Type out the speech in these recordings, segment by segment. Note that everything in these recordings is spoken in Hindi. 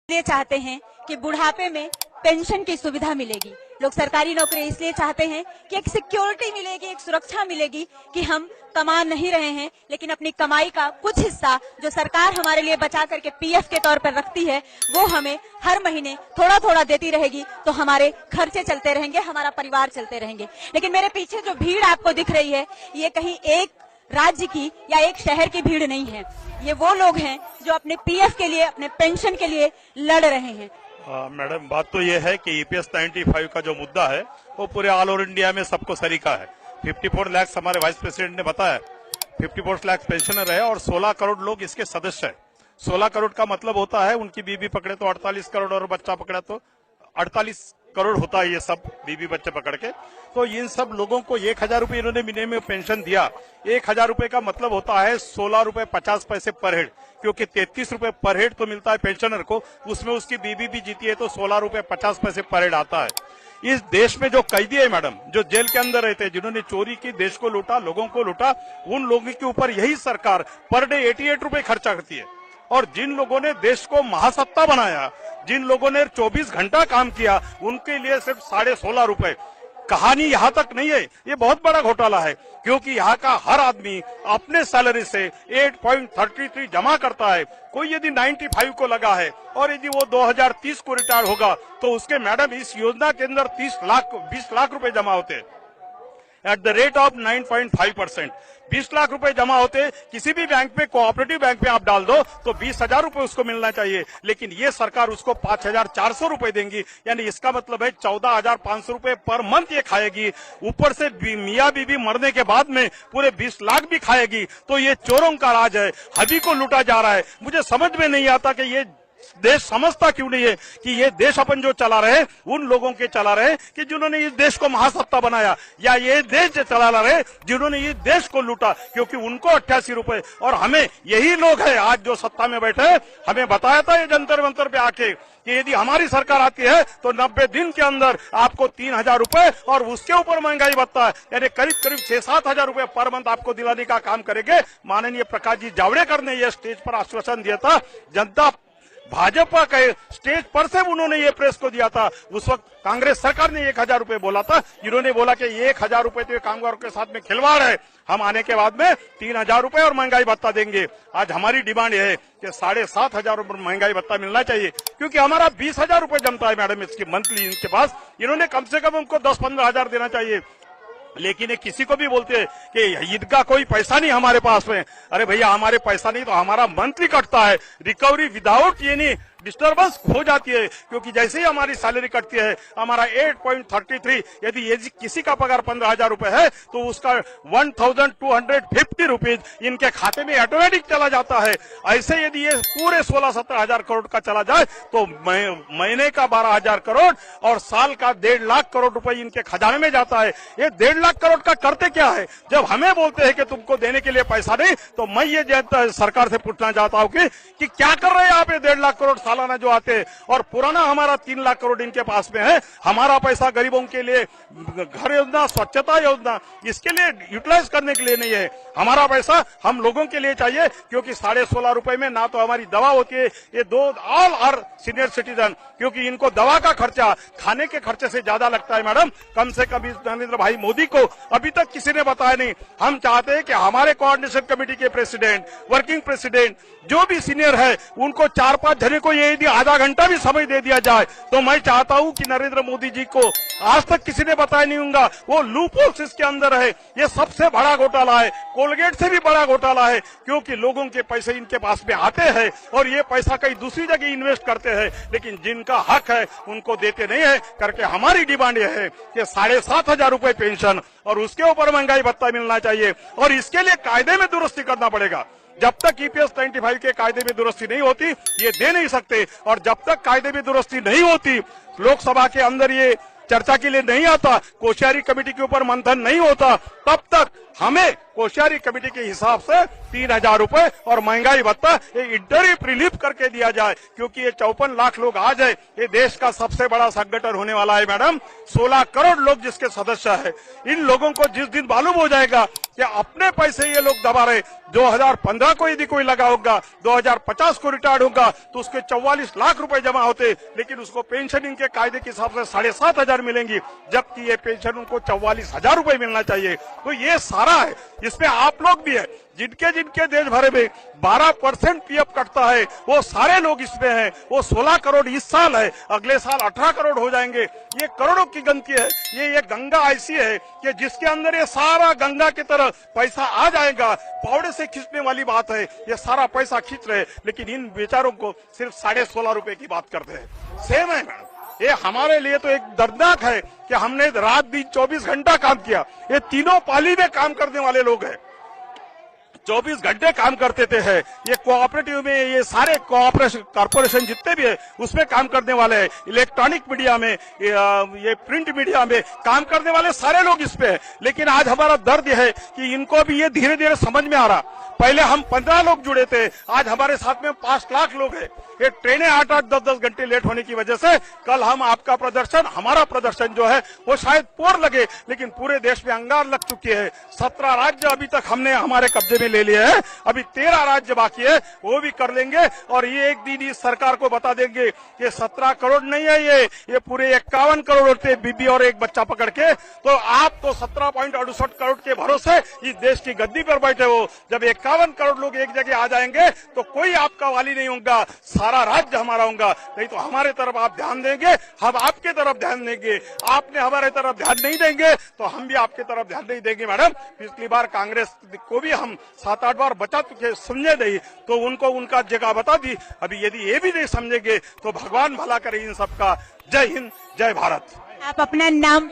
इसलिए चाहते हैं कि बुढ़ापे में पेंशन की सुविधा मिलेगी। लोग सरकारी नौकरी इसलिए चाहते हैं कि एक सिक्योरिटी मिलेगी, एक सुरक्षा मिलेगी कि हम कमा नहीं रहे हैं, लेकिन अपनी कमाई का कुछ हिस्सा जो सरकार हमारे लिए बचा करके पीएफ के तौर पर रखती है, वो हमें हर महीने थोड़ा थोड़ा देती रहेगी, तो हमारे खर्चे चलते रहेंगे, हमारा परिवार चलते रहेंगे। लेकिन मेरे पीछे जो भीड़ आपको दिख रही है, ये कहीं एक राज्य की या एक शहर की भीड़ नहीं है। ये वो लोग हैं जो अपने पीएफ के लिए, अपने पेंशन के लिए लड़ रहे हैं। मैडम, बात तो ये है कि ईपीएस 95 का जो मुद्दा है वो पूरे ऑल ओवर इंडिया में सबको सरीका है। 54 लाख हमारे वाइस प्रेसिडेंट ने बताया, 54 लाख पेंशनर है और 16 करोड़ लोग इसके सदस्य है। 16 करोड़ का मतलब होता है उनकी बीबी पकड़े तो 48 करोड़ और बच्चा पकड़ा तो 48 करोड़ होता है, ये सब बीबी बच्चे पकड़ के। तो इन सब लोगों को 1000 रुपए इन्होंने मिनिमम पेंशन दिया। 1000 रुपए का मतलब होता है 16 रुपए 50 पैसे पर हेड, क्योंकि 33 रुपए पर हेड तो मिलता है पेंशनर को, उसमें उसकी बीबी भी जीती है तो 16 रुपए 50 पैसे पर हेड आता है। इस देश में जो कैदी है मैडम, जो जेल के अंदर रहते हैं, जिन्होंने चोरी की, देश को लूटा, लोगों को लूटा, उन लोगों के ऊपर यही सरकार पर डे 88 रुपए खर्चा करती है। और जिन लोगों ने देश को महासत्ता बनाया, जिन लोगों ने 24 घंटा काम किया, उनके लिए सिर्फ 16.5 रुपए। कहानी यहाँ तक नहीं है, ये बहुत बड़ा घोटाला है, क्योंकि यहाँ का हर आदमी अपने सैलरी से 8.33 जमा करता है। कोई यदि 95 को लगा है और यदि वो 2030 को रिटायर होगा तो उसके मैडम इस योजना के अंदर 20 लाख रुपए जमा होते हैं at the rate of 9.5%। 20 lakh रुपए जमा होते, किसी भी बैंक में, कोऑपरेटिव बैंक में आप डाल दो तो 20,000 रुपए उसको मिलना चाहिए, लेकिन ये सरकार उसको 5,400 रुपए देंगी। यानी इसका मतलब है 14,500 रुपए पर मंथ ये खाएगी। ऊपर से मियाँ बीबी मरने के बाद में पूरे 20 लाख भी खाएगी। तो ये चोरों का राज है, सभी को लूटा जा रहा है। मुझे समझ में नहीं आता कि ये देश समझता क्यों नहीं है कि ये देश अपन जो चला रहे उन लोगों के चला रहे कि जिन्होंने इस देश को महासत्ता बनाया, या ये देश चला रहे जिन्होंने इस देश को लूटा, क्योंकि उनको 88 रुपए। और हमें यही लोग हैं आज जो सत्ता में बैठे, हमें बताया था ये जंतर मंतर पे आके कि यदि हमारी सरकार आती है तो 90 दिन के अंदर आपको 3,000 रुपए और उसके ऊपर महंगाई भत्ता है, यानी करीब 6-7 हजार रुपए पर मंथ आपको दिलाने का काम करेंगे। माननीय प्रकाश जी जावड़ेकर ने यह स्टेज पर आश्वासन दिया था। जनता भाजपा के स्टेज पर से उन्होंने ये प्रेस को दिया था। उस वक्त कांग्रेस सरकार ने 1000 रुपए बोला था, जिन्होंने बोला कि 1000 रुपए तो कामगारों के साथ में खिलवाड़ है, हम आने के बाद में 3000 रुपए और महंगाई भत्ता देंगे। आज हमारी डिमांड है कि 7,500 रुपए महंगाई भत्ता मिलना चाहिए, क्योंकि हमारा 20,000 रुपए जमता है मैडम इसकी मंथली इनके पास। इन्होंने कम से कम हमको 10-15 हजार देना चाहिए। लेकिन ये किसी को भी बोलते हैं कि ईद का कोई पैसा नहीं हमारे पास में। अरे भैया, हमारे पैसा नहीं तो हमारा मंथली कटता है। रिकवरी विदाउट ये नहीं, डिस्टर्बेंस हो जाती है, क्योंकि जैसे ही हमारी सैलरी कटती है हमारा 8.33, यदि किसी का पगार 15,000 रुपए है तो उसका 1,250 रुपीज इनके खाते में ऑटोमेटिक चला जाता है। ऐसे यदि ये पूरे 16-17 हजार करोड़ का चला जाए तो महीने का 12,000 करोड़ और साल का 1.5 लाख करोड़ रुपए इनके खजाने में जाता है। ये 1.5 लाख करोड़ का करते क्या है? जब हमें बोलते हैं कि तुमको देने के लिए पैसा नहीं, तो मैं ये सरकार से पूछना चाहता हूँ कि क्या कर रहे हैं आप? 1.5 लाख करोड़ सालाना जो आते हैं, और पुराना हमारा 3 लाख करोड़ इनके पास में है। हमारा पैसा गरीबों के लिए, घर योजना, स्वच्छता योजना, इसके लिए यूटिलाइज करने के लिए नहीं है। हमारा पैसा हम लोगों के लिए चाहिए, क्योंकि 16.5 रुपए में ना तो हमारी दवा होती है। ये ऑल आर सीनियर सिटीजन, क्योंकि इनको दवा का खर्चा खाने के खर्चे से ज्यादा लगता है मैडम। कम से कम इस नरेंद्र भाई मोदी को अभी तक किसी ने बताया नहीं। हम चाहते हैं कि हमारे कोऑर्डिनेशन कमेटी के प्रेसिडेंट, वर्किंग प्रेसिडेंट, जो भी सीनियर है, उनको 4-5 जने को ये यदि आधा घंटा भी समय दे दिया जाए तो मैं चाहता हूं कि नरेंद्र मोदी जी को आज तक किसी ने बताया नहीं होगा। वो लूपहोल्स इसके अंदर है। ये सबसे बड़ा घोटाला है, कोलगेट से भी बड़ा घोटाला है, क्योंकि लोगों के पैसे इनके पास में आते हैं और ये पैसा कहीं दूसरी जगह इन्वेस्ट करते हैं, लेकिन जिनका हक है उनको देते नहीं है। करके हमारी डिमांड यह है कि 7,500 रुपए पेंशन और उसके ऊपर महंगाई भत्ता मिलना चाहिए, और इसके लिए कायदे में दुरुस्ती करना पड़ेगा। जब तक ईपीएस 95 के कायदे में दुरुस्ती नहीं होती ये दे नहीं सकते, और जब तक कायदे में दुरुस्ती नहीं होती, लोकसभा के अंदर ये चर्चा के लिए नहीं आता, कोश्यारी कमेटी के ऊपर मंथन नहीं होता, तब तक हमें कोश्यारी कमेटी के हिसाब से 3,000 रुपए और महंगाई भत्ता ये इंटरिम रिलीफ करके दिया जाए, क्योंकि ये 54 लाख लोग आ जाए, ये देश का सबसे बड़ा संगठन होने वाला है मैडम। 16 करोड़ लोग जिसके सदस्य है, इन लोगों को जिस दिन मालूम हो जाएगा कि अपने पैसे ये लोग दबा रहे, 2015 को यदि कोई लगा होगा, 2050 को रिटायर्ड होगा तो उसके 44 लाख रुपए जमा होते, लेकिन उसको पेंशन इनके कायदे के हिसाब से 7,500 मिलेंगी, जबकि ये पेंशन उनको 44,000 रुपए मिलना चाहिए। तो ये सारा है, इसमें आप लोग भी है, जिनके जिनके देश भर में 12% पीएफ कटता है वो सारे लोग इसमें हैं। वो 16 करोड़ इस साल है, अगले साल 18 करोड़ हो जाएंगे। ये करोड़ों की गिनती है। ये गंगा ऐसी है कि जिसके अंदर ये सारा गंगा की तरह पैसा आ जाएगा। पौड़े से खींचने वाली बात है, ये सारा पैसा खींच रहे, लेकिन इन बेचारों को सिर्फ 16.5 रुपए की बात करते हैं। सेम है मैडम, ये हमारे लिए तो एक दर्दनाक है कि हमने रात दिन 24 घंटा काम किया। ये तीनों पाली में काम करने वाले लोग हैं, 24 घंटे काम करते थे। ये कोऑपरेटिव में ये सारे कॉर्पोरेशन जितने भी है उसमें काम करने वाले हैं, इलेक्ट्रॉनिक मीडिया में, ये प्रिंट मीडिया में काम करने वाले सारे लोग इस पे है। लेकिन आज हमारा दर्द है कि इनको भी ये धीरे धीरे समझ में आ रहा। पहले हम 15 लोग जुड़े थे, आज हमारे साथ में 5 लाख लोग हैं। ये ट्रेनें 8-8, 10-10 घंटे लेट होने की वजह से कल हम आपका प्रदर्शन, हमारा प्रदर्शन जो है वो शायद पोर लगे, लेकिन पूरे देश में अंगार लग चुकी है। 17 राज्य अभी तक हमने हमारे कब्जे में ले लिए हैं, अभी 13 राज्य बाकी है, वो भी कर लेंगे। और ये एक दिन इस सरकार को बता देंगे कि 17 करोड़ नहीं है, ये पूरे 51 करोड़ होते बीबी और एक बच्चा पकड़ के। तो आप तो 17.68 करोड़ के भरोसे इस देश की गद्दी पर बैठे हो। जब 51 करोड़ लोग एक जगह आ जाएंगे तो कोई आपका वाली नहीं होगा, सारा राज्य हमारा होगा। नहीं तो हमारे तरफ आप ध्यान देंगे, हम आपके तरफ ध्यान देंगे। आपने हमारे तरफ ध्यान नहीं देंगे तो हम भी आपके तरफ ध्यान नहीं देंगे मैडम। पिछली बार कांग्रेस को भी हम 7-8 बार बचा चुके, समझे नहीं तो उनको उनका जगह बता दी। अभी यदि ये भी नहीं समझेंगे तो भगवान भला करे इन सबका। जय हिंद, जय भारत। आप अपना नाम?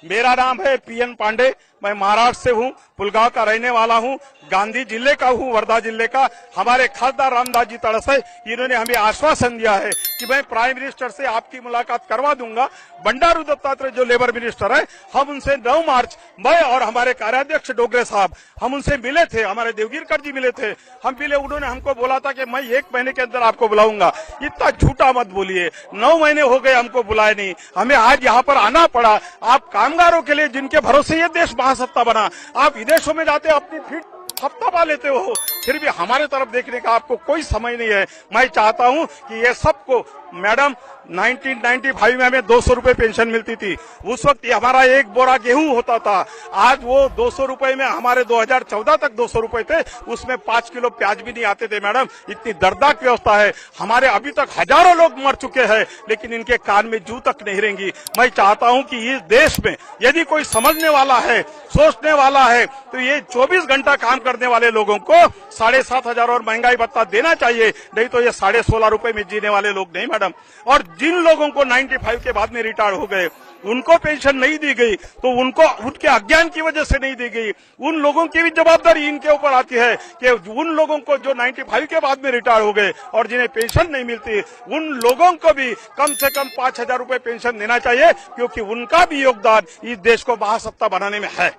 मेरा नाम है पीएन पांडे, मैं महाराष्ट्र से हूँ, पुलगांव का रहने वाला हूँ, गांधी जिले का हूँ, वर्धा जिले का। हमारे खासदार रामदास जी तड़से, इन्होंने हमें आश्वासन दिया है कि मैं प्राइम मिनिस्टर से आपकी मुलाकात करवा दूंगा। बंडारू दत्तात्रेय जो लेबर मिनिस्टर है, हम उनसे 9 मार्च, मैं और हमारे कार्याध्यक्ष डोगरे साहब, हम उनसे मिले थे, हमारे देवगिरकर जी मिले थे, हम मिले। उन्होंने हमको बोला था कि मैं 1 महीने के अंदर आपको बुलाऊंगा। इतना झूठा मत बोलिए, 9 महीने हो गए हमको बुलाए नहीं, हमें आज यहाँ पर आना पड़ा। आप कामगारों के लिए जिनके भरोसे ये देश महासत्ता बना, आप विदेशों में जाते अपनी फीट हफ्ता पा लेते हो, फिर भी हमारे तरफ देखने का आपको कोई समय नहीं है। मैं चाहता हूं कि ये सबको, मैडम 1995 में हमें 200 रुपए पेंशन मिलती थी, उस वक्त हमारा 1 बोरा गेहूं होता था। आज वो 200 रुपए में हमारे 2014 तक 200 रुपए थे, उसमें 5 किलो प्याज भी नहीं आते थे मैडम। इतनी दर्दनाक व्यवस्था है। हमारे अभी तक हजारों लोग मर चुके हैं, लेकिन इनके कान में जू तक नहीं रहेंगी। मैं चाहता हूं कि इस देश में यदि कोई समझने वाला है, सोचने वाला है, तो ये 24 घंटा काम करने वाले लोगों को 7,500 और महंगाई भत्ता देना चाहिए। नहीं तो ये 16.5 रुपए में जीने वाले लोग नहीं मैडम। और जिन लोगों को 95 के बाद में रिटायर हो गए, उनको पेंशन नहीं दी गई, तो उनको उनके अज्ञान की वजह से नहीं दी गई। उन लोगों की भी जवाबदारी इनके ऊपर आती है कि उन लोगों को जो 95 के बाद में रिटायर हो गए और जिन्हें पेंशन नहीं मिलती, उन लोगों को भी कम से कम 5,000 रुपए पेंशन देना चाहिए, क्योंकि उनका भी योगदान इस देश को महासत्ता बनाने में है।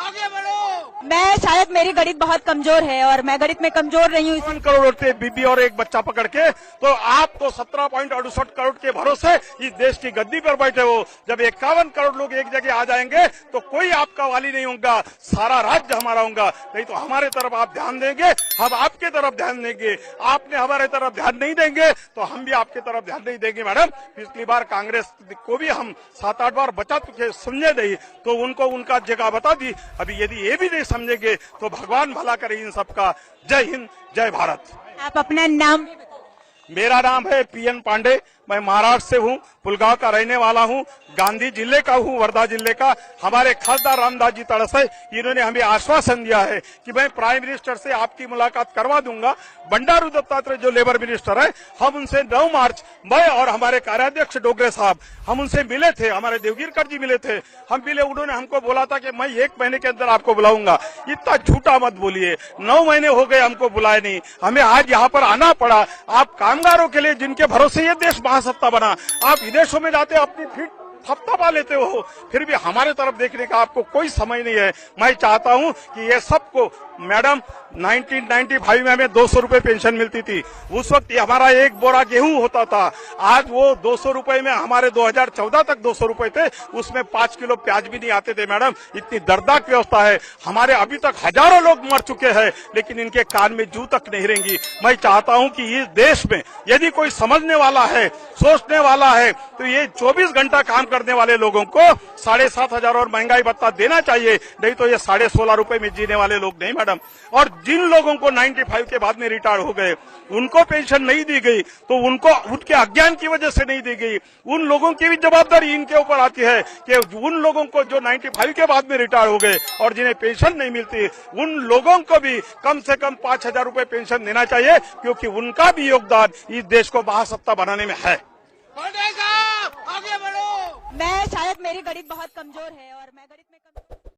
आगे बढ़ो। मैं शायद मेरी गणित बहुत कमजोर है और मैं गणित में कमजोर नहीं हूँ। 51 करोड़ होते बीबी और एक बच्चा पकड़ के, तो आप तो 17.68 करोड़ के भरोसे इस देश की गद्दी पर बैठे हो। जब 51 करोड़ लोग एक जगह आ जाएंगे तो कोई आपका वाली नहीं होगा, सारा राज्य हमारा होगा। नहीं तो हमारे तरफ आप ध्यान देंगे, हम आपके तरफ ध्यान देंगे। आपने हमारे तरफ ध्यान नहीं देंगे तो हम भी आपके तरफ ध्यान नहीं देंगे मैडम। पिछली बार कांग्रेस को भी हम 7-8 बार बचा चुके, समझे नहीं तो उनको उनका जगह बता दी। अभी यदि ये भी नहीं समझेंगे तो भगवान भला करे इन सबका। जय हिंद, जय भारत। आप अपना नाम? मेरा नाम है पीएन पांडे, मैं महाराष्ट्र से हूँ, पुलगांव का रहने वाला हूँ, गांधी जिले का हूँ, वर्धा जिले का। हमारे खासदार रामदास जी तड़से, इन्होंने हमें आश्वासन दिया है कि मैं प्राइम मिनिस्टर से आपकी मुलाकात करवा दूंगा। बंडारू दत्तात्रेय जो लेबर मिनिस्टर है, हम उनसे 9 मार्च, मैं और हमारे कार्याध्यक्ष डोगरे साहब, हम उनसे मिले थे, हमारे देवगिरकर जी मिले थे, हम मिले। उन्होंने हमको बोला था कि मैं 1 महीने के अंदर आपको बुलाऊंगा। इतना झूठा मत बोलिए, 9 महीने हो गए हमको बुलाए नहीं, हमें आज यहाँ पर आना पड़ा। आप कामगारों के लिए जिनके भरोसे ये देश महासत्ता बना, आप विदेशों में जाते अपनी फीट थपथपा लेते हो, फिर भी हमारे तरफ देखने का आपको कोई समय नहीं है। मैं चाहता हूं कि ये सबको, मैडम 1995 में हमें 200 रुपए पेंशन मिलती थी, उस वक्त हमारा एक बोरा गेहूं होता था, आज वो 200 रुपए में हमारे 2014 तक 200 रुपए थे, उसमें 5 किलो प्याज भी नहीं आते थे। मैडम इतनी दर्दनाक व्यवस्था है, हमारे अभी तक हजारों लोग मर चुके हैं लेकिन इनके कान में जू तक नहीं रहेंगी। मैं चाहता हूं कि इस देश में यदि कोई समझने वाला है, सोचने वाला है, तो ये 24 घंटा काम करने वाले लोगों को 7,500 और महंगाई भत्ता देना चाहिए, नहीं तो ये 16.5 रुपए में जीने वाले लोग नहीं मैडम। और जिन लोगों को 95 के बाद में रिटायर हो गए उनको पेंशन नहीं दी गई, तो उनको उनके अज्ञान की वजह से नहीं दी गई, उन लोगों की भी जवाबदारी इनके ऊपर आती है कि उन लोगों को जो 95 के बाद में रिटायर हो गए और जिन्हें पेंशन नहीं मिलती, उन लोगों को भी कम से कम 5,000 रुपए पेंशन देना चाहिए, क्योंकि उनका भी योगदान इस देश को महासत्ता बनाने में है। पांडे साहब आगे बढ़ो। मैं शायद मेरी गणित बहुत कमजोर है और मैं गणित में